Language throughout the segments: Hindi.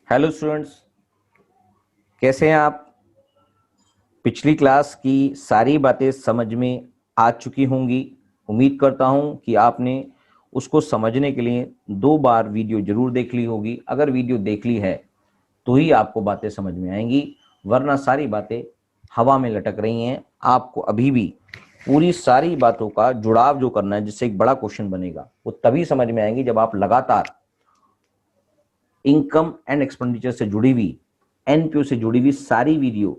हेलो स्टूडेंट्स, कैसे हैं आप। पिछली क्लास की सारी बातें समझ में आ चुकी होंगी। उम्मीद करता हूं कि आपने उसको समझने के लिए 2 बार वीडियो जरूर देख ली होगी। अगर वीडियो देख ली है तो ही आपको बातें समझ में आएंगी, वरना सारी बातें हवा में लटक रही हैं। आपको अभी भी पूरी सारी बातों का जुड़ाव जो करना है, जिससे एक बड़ा क्वेश्चन बनेगा, वो तभी समझ में आएंगी जब आप लगातार इनकम एंड एक्सपेंडिचर से जुड़ी हुई, एनपीओ से जुड़ी हुई सारी वीडियो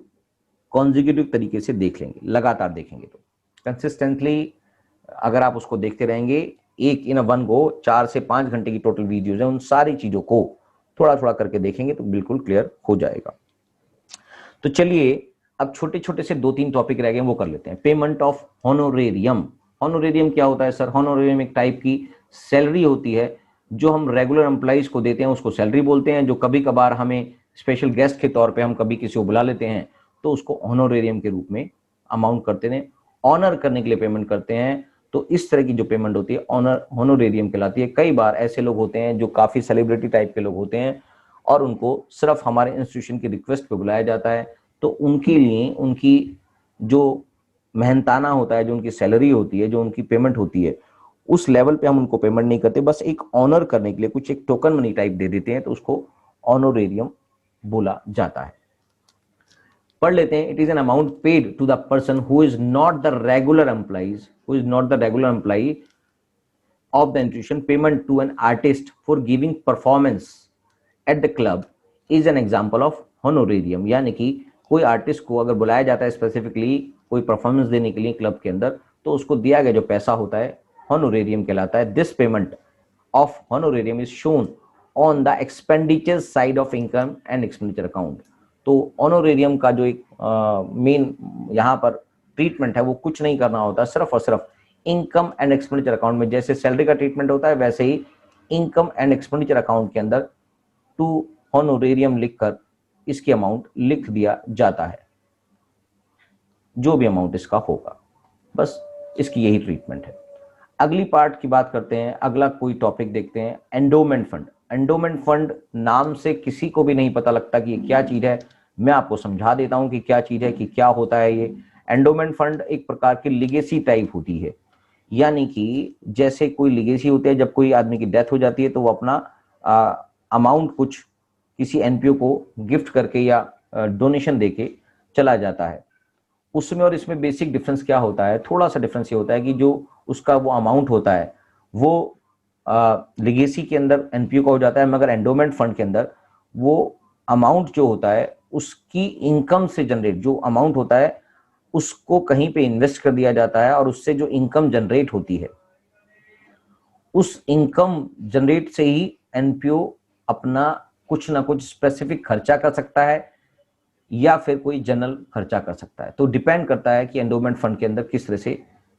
कॉन्जिक्यूटिव तरीके से देख लेंगे, लगातार देखेंगे। तो कंसिस्टेंटली अगर आप उसको देखते रहेंगे, एक इन वन गो 4 से 5 घंटे की टोटल वीडियोज है, उन सारी चीजों को थोड़ा थोड़ा करके देखेंगे तो बिल्कुल क्लियर हो जाएगा। तो चलिए, अब छोटे छोटे से 2-3 टॉपिक रह गए, वो कर लेते हैं। Payment of होनोरेरियम। होनोरेरियम क्या होता है सर? होनोरेरियम एक टाइप की सैलरी होती है जो हम रेगुलर एम्प्लॉइज को देते हैं, उसको सैलरी बोलते हैं। जो कभी कभार हमें स्पेशल गेस्ट के तौर पे हम कभी किसी को बुला लेते हैं तो उसको ऑनोरेरियम के रूप में अमाउंट करते हैं, ऑनर करने के लिए पेमेंट करते हैं। तो इस तरह की जो पेमेंट होती है ऑनोरेरियम कहलाती है। कई बार ऐसे लोग होते हैं जो काफी सेलिब्रिटी टाइप के लोग होते हैं और उनको सिर्फ हमारे इंस्टीट्यूशन की रिक्वेस्ट पे बुलाया जाता है, तो उनके लिए उनकी जो मेहनताना होता है, जो उनकी सैलरी होती है, जो उनकी पेमेंट होती है, उस लेवल पे हम उनको पेमेंट नहीं करते, बस एक ऑनर करने के लिए कुछ एक टोकन मनी टाइप दे देते हैं, तो उसको ऑनोरेरियम बोला जाता है। पढ़ लेते हैं। It is an amount paid to the person who is not the regular employees, who is not the regular employee of the institution. Payment to an artist for giving performance at the club is an example of honorarium. यानी कि कोई आर्टिस्ट को अगर बुलाया जाता है स्पेसिफिकली कोई परफॉर्मेंस देने के लिए क्लब के अंदर, तो उसको दिया गया जो पैसा होता है होनोरेरियम कहलाता है। This payment of honorarium is shown on the expenditure side of income and expenditure account. तो ऑनोरेरियम का जो एक मेन यहाँ पर ट्रीटमेंट है वो कुछ नहीं करना होता, सिर्फ और सिर्फ इनकम एंड एक्सपेंडिचर अकाउंट में जैसे सैलरी का ट्रीटमेंट होता है, वैसे ही इनकम एंड एक्सपेंडिचर अकाउंट के अंदर टू होनोरेरियम लिखकर इसकी अमाउंट लिख दिया जाता है, जो भी अमाउंट इसका होगा। बस इसकी यही ट्रीटमेंट है। अगली पार्ट की बात करते हैं, अगला कोई टॉपिक देखते हैं, एंडोमेंट फंड। एंडोमेंट फंड नाम से किसी को भी नहीं पता लगता कि ये क्या चीज है। मैं आपको समझा देता हूं कि क्या चीज है, कि क्या होता है ये। एंडोमेंट फंड एक प्रकार की लिगेसी टाइप होती है। यानी कि जैसे कोई लिगेसी होती है, जब कोई आदमी की डेथ हो जाती है तो वो अपना अमाउंट कुछ किसी एनपीओ को गिफ्ट करके या डोनेशन देके चला जाता है। उसमें और इसमें बेसिक डिफरेंस क्या होता है? थोड़ा सा डिफरेंस ये होता है कि जो उसका वो अमाउंट होता है वो लिगेसी के अंदर एनपीओ का हो जाता है, मगर एंडोमेंट फंड के अंदर वो अमाउंट जो होता है उसकी इनकम से जनरेट जो अमाउंट होता है उसको कहीं पे इन्वेस्ट कर दिया जाता है, और उससे जो इनकम जनरेट होती है उस इनकम जनरेट से ही एनपीओ अपना कुछ ना कुछ स्पेसिफिक खर्चा कर सकता है या फिर कोई जनरल खर्चा कर सकता है। तो डिपेंड करता है कि एंडोमेंट फंड के अंदर किस तरह से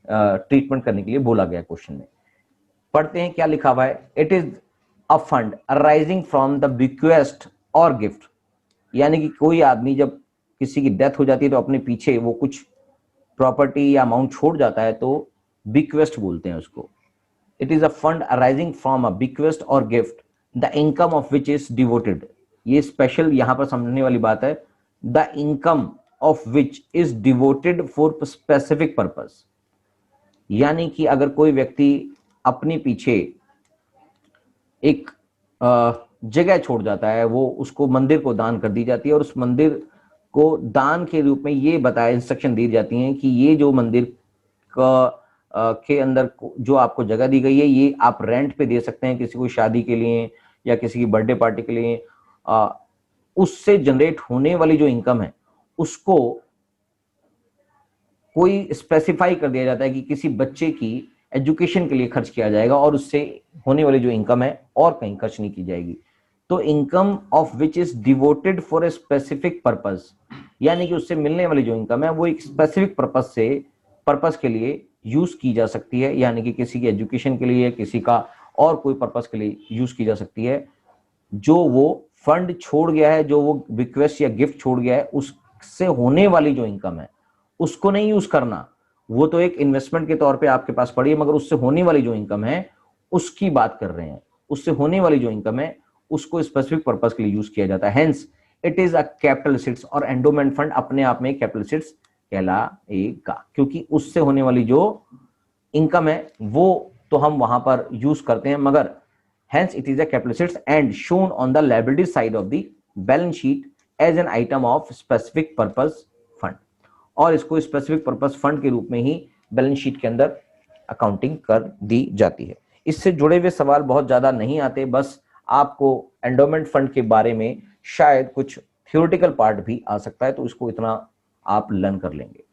ट्रीटमेंट करने के लिए बोला गया क्वेश्चन में। पढ़ते हैं क्या लिखा हुआ है। It is a fund arising from the bequest और गिफ्ट। यानी कि कोई आदमी जब किसी की डेथ हो जाती है तो अपने पीछे वो कुछ प्रॉपर्टी या अमाउंट छोड़ जाता है, तो बिक्वेस्ट बोलते हैं उसको। It is a fund arising from a bequest और gift the income of which is devoted. ये स्पेशल यहां पर समझने वाली बात है। The income of which is devoted for specific purpose. यानी कि अगर कोई व्यक्ति अपने पीछे एक जगह छोड़ जाता है, वो उसको मंदिर को दान कर दी जाती है, और उस मंदिर को दान के रूप में ये बताया, इंस्ट्रक्शन दी जाती हैं कि ये जो मंदिर का के अंदर जो आपको जगह दी गई है, ये आप रेंट पे दे सकते हैं किसी को शादी के लिए या किसी की बर्थडे पार्टी के लिए। उससे जनरेट होने वाली जो इनकम है उसको कोई स्पेसिफाई कर दिया जाता है कि किसी बच्चे की एजुकेशन के लिए खर्च किया जाएगा, और उससे होने वाली जो इनकम है और कहीं खर्च नहीं की जाएगी। तो income of which is devoted for a specific purpose, यानी कि उससे मिलने वाली जो इनकम है वो एक स्पेसिफिक पर्पस के लिए यूज की जा सकती है। यानी कि किसी की एजुकेशन के लिए, किसी का और कोई पर्पस के लिए यूज की जा सकती है। जो वो फंड छोड़ गया है, जो वो रिक्वेस्ट या गिफ्ट छोड़ गया है, उससे होने वाली जो इनकम है उसको नहीं यूज करना। वो तो एक इन्वेस्टमेंट के तौर पे आपके पास पड़ी है, मगर उससे होने वाली जो इनकम है उसकी बात कर रहे हैं। उससे होने वाली जो इनकम है उसको स्पेसिफिक पर्पस के लिए यूज किया जाता है। Hence it is a capital assets, और एंडोमेंट फंड अपने आप में कैपिटल असेट्स कहलाएगा, क्योंकि उससे होने वाली जो इनकम है वो तो हम वहां पर यूज करते हैं, मगर hence it is a capital assets and shown on the liability side of the balance sheet as an item of specific purpose fund, और इसको स्पेसिफिक पर्पस फंड के रूप में ही बैलेंस शीट के अंदर अकाउंटिंग कर दी जाती है। इससे जुड़े हुए सवाल बहुत ज्यादा नहीं आते, बस आपको एंडोमेंट फंड के बारे में शायद कुछ थ्योरेटिकल पार्ट भी आ सकता है, तो इसको इतना आप लर्न कर लेंगे।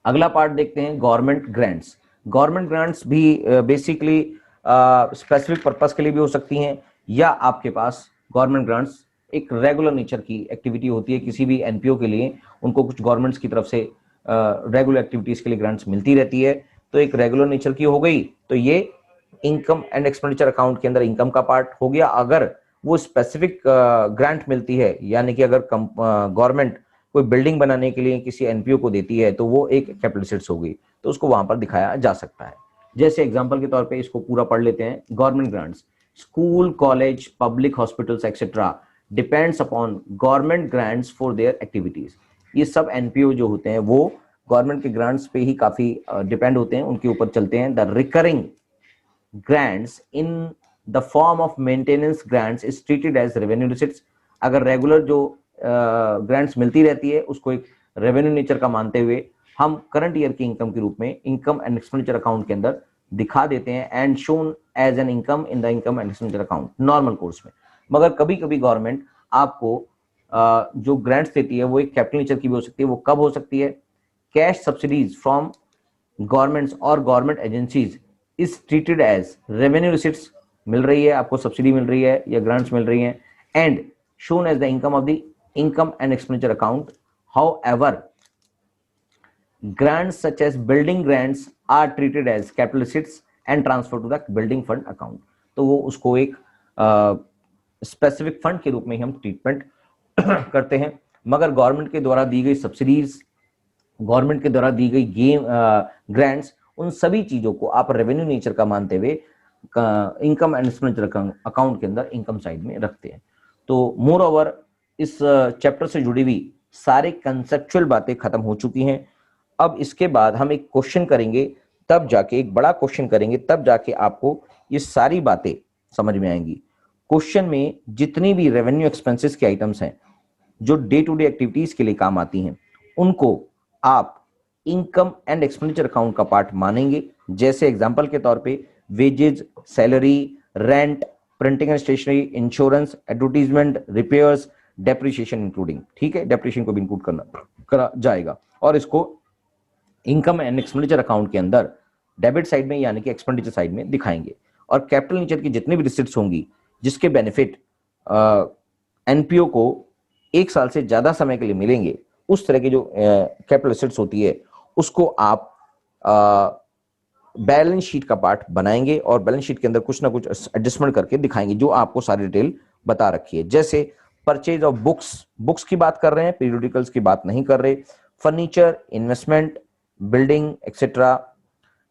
अगला पार्ट देखते हैं गवर्नमेंट ग्रांट्स। गवर्नमेंट ग्रांट्स भी बेसिकली स्पेसिफिक पर्पस के लिए भी हो सकती हैं, या आपके पास गवर्नमेंट ग्रांट्स एक रेगुलर नेचर की एक्टिविटी होती है। किसी भी एनपीओ के लिए उनको कुछ गवर्नमेंट्स की तरफ से रेगुलर एक्टिविटीज के लिए ग्रांट्स मिलती रहती है, तो एक रेगुलर नेचर की हो गई, तो ये इनकम एंड एक्सपेंडिचर अकाउंट के अंदर इनकम का पार्ट हो गया। अगर वो स्पेसिफिक ग्रांट मिलती है, यानी कि अगर गवर्नमेंट कोई बिल्डिंग बनाने के लिए किसी एनपीओ को देती है, तो वो एक कैपिटल असेट्स हो गई, तो उसको वहां पर दिखाया जा सकता है। जैसे एग्जांपल के तौर पे इसको पूरा पढ़ लेते हैं। Government grants, school, college, public hospitals etcetera depends upon government grants for their activities. ये सब एनपीओ जो होते हैं वो गवर्नमेंट के ग्रांट्स पे ही काफी डिपेंड होते हैं, उनके ऊपर चलते हैं। The recurring grants in the form of maintenance grants is treated as revenue receipts. अगर रेगुलर जो ग्रांट्स मिलती रहती है उसको एक रेवेन्यू नेचर का मानते हुए हम करंट ईयर की इनकम के रूप में इनकम एंड एक्सपेंडिचर अकाउंट के अंदर दिखा देते हैं, and shown as an income in the income and expenditure account normal course में। मगर कभी कभी गवर्नमेंट आपको जो ग्रांट्स देती है वो एक कैपिटल नेचर की भी हो सकती है। वो कब हो सकती है? कैश सब्सिडीज फ्रॉम गवर्नमेंट्स और government agencies is treated as revenue receipts. मिल रही है आपको, सब्सिडी मिल रही है या ग्रांट्स मिल रही है, and shown as the income of the income and expenditure account. However, grants such as building grants are treated as capital assets and transferred to the building fund account. तो वो उसको एक स्पेसिफिक फंड के रूप में ही हम ट्रीटमेंट करते हैं। मगर गवर्नमेंट के द्वारा दी गई सब्सिडीज, गवर्नमेंट के द्वारा दी गई ग्रांट्स, उन सभी चीजों को आप रेवेन्यू नेचर का मानते हुए इनकम एंड एक्सपेंडिचर अकाउंट के अंदर इनकम साइड में रखते हैं। तो मोर ओवर इस चैप्टर से जुड़ी हुई सारे कंसेप्चुअल बातें खत्म हो चुकी हैं। अब इसके बाद हम एक क्वेश्चन करेंगे, तब जाके एक बड़ा क्वेश्चन करेंगे, तब जाके आपको ये सारी बातें समझ में आएंगी। क्वेश्चन में जितनी भी रेवेन्यू एक्सपेंसेस के आइटम्स हैं जो डे टू डे एक्टिविटीज के लिए काम आती हैं, उनको आप इनकम एंड एक्सपेंडिचर अकाउंट का पार्ट मानेंगे। जैसे एग्जांपल के तौर पे wages, salary, rent, printing and stationery, insurance, advertisement, repairs, depreciation including. ठीक है, डेप्रिसिएशन को भी इंक्लूड करा जाएगा, और इसको इनकम एंड एक्सपेंडिचर अकाउंट के अंदर डेबिट साइड में यानी कि एक्सपेंडिचर साइड में दिखाएंगे। और कैपिटल नेचर की जितनी भी रिसिट्स होंगी जिसके बेनिफिट एनपीओ को एक साल से ज्यादा समय के लिए मिलेंगे, उस तरह की जो कैपिटल एसेट्स होती है उसको आप बैलेंस शीट का पार्ट बनाएंगे, और बैलेंस शीट के अंदर कुछ ना कुछ एडजस्टमेंट करके दिखाएंगे जो आपको सारी डिटेल बता रखी है। जैसे परचेज ऑफ बुक्स की बात कर रहे हैं, पीरियोडिकल्स की बात नहीं कर रहे। फर्नीचर, इन्वेस्टमेंट, बिल्डिंग एक्सेट्रा,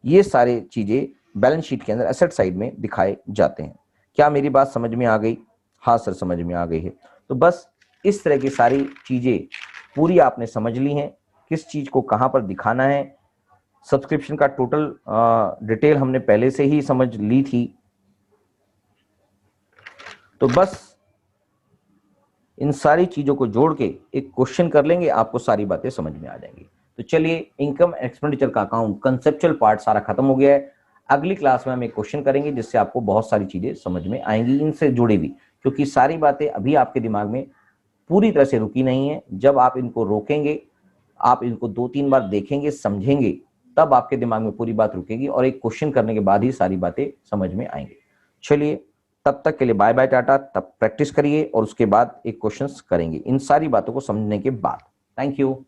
ये सारी चीजें बैलेंस शीट के अंदर एसेट साइड में दिखाए जाते हैं। क्या मेरी बात समझ में आ गई? हाँ सर, समझ में आ गई है। तो बस इस तरह की सारी चीजें पूरी आपने समझ ली हैं, किस चीज को कहां पर दिखाना है। सब्सक्रिप्शन का टोटल डिटेल हमने पहले से ही समझ ली थी, तो बस इन सारी चीजों को जोड़ के एक क्वेश्चन कर लेंगे, आपको सारी बातें समझ में आ जाएंगी। तो चलिए, इनकम एक्सपेंडिचर का अकाउंट कंसेप्चुअल पार्ट सारा खत्म हो गया है। अगली क्लास में हम एक क्वेश्चन करेंगे जिससे आपको बहुत सारी चीजें समझ में आएंगी इनसे जुड़ी हुई, क्योंकि सारी बातें अभी आपके दिमाग में पूरी तरह से रुकी नहीं है। जब आप इनको रोकेंगे, आप इनको 2-3 बार देखेंगे, समझेंगे, तब आपके दिमाग में पूरी बात रुकेगी, और एक क्वेश्चन करने के बाद ही सारी बातें समझ में आएंगी। चलिए, तब तक के लिए बाय बाय, टाटा। तब प्रैक्टिस करिए और उसके बाद एक क्वेश्चंस करेंगे इन सारी बातों को समझने के बाद। Thank you.